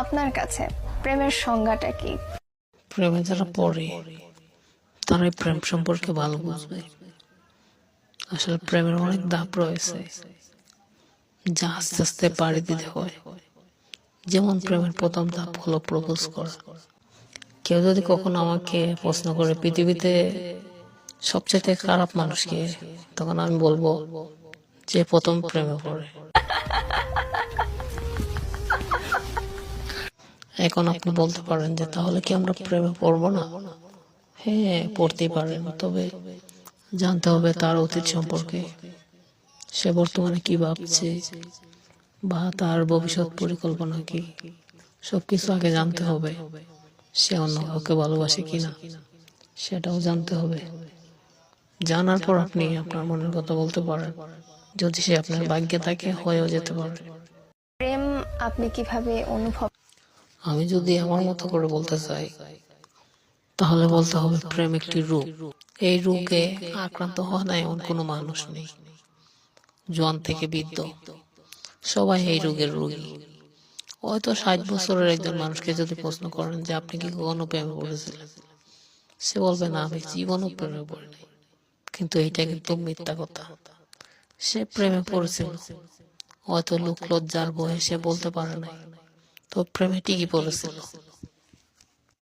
আপনার কাছে প্রেমের সংজ্ঞাটা কি? প্রেমে যারা পড়ে তারাই প্রেম সম্পর্কে ভালো বুঝবে। আসলে প্রেমের অনেক ধাপ রয়েছে যা আস্তে আস্তে পাড়ি দিতে হয়। যেমন প্রেমের প্রথম ধাপ হলো প্রপোজ করা। কেউ যদি কখনো আমাকে প্রশ্ন করে পৃথিবীতে সবচেয়ে খারাপ মানুষকে, তখন আমি বলবো যে প্রথম প্রেমে পড়ে। এখন আপনি বলতে পারেন যে তাহলে কি আমরা প্রেমে পড়বো না? হ্যাঁ, পড়তেই পারেন, তবে জানতে হবে তার অতীত সম্পর্কে, সে বর্তমানে কি ভাবছে বা তার ভবিষ্যৎ পরিকল্পনা কি। সবকিছু আগে জানতে হবে। সে অন্য কাউকে ভালোবাসে কিনা সেটাও জানতে হবে। জানার পর আপনি আপনার মনের কথা বলতে পারেন। যদি সে আপনার ভাগ্যে থাকে, হয়েও যেতে পারে। প্রেম আপনি কিভাবে অনুভব? আমি যদি আমার মতো করে বলতে চাই, তাহলে বলতে হবে প্রেম একটি রোগ। এই রোগে আক্রান্ত হওয়া না এমন কোনো মানুষ নেই। জোয়ান থেকে বৃদ্ধ সবাই এই রোগের রোগী। হয়তো 60 বছরের একজন মানুষকে যদি প্রশ্ন করেন যে আপনি কি কখনো প্রেমে পড়েছিলেন, সে বলবে না, আমি জীবনও প্রেমে পড়িনি। কিন্তু এইটা কিন্তু মিথ্যা কথা। সে প্রেমে পড়েছিল, হয়তো লোক লজ্জার ভয়ে সে বলতে পারে নাই, তো প্রেমে ঠিকই পড়েছিল।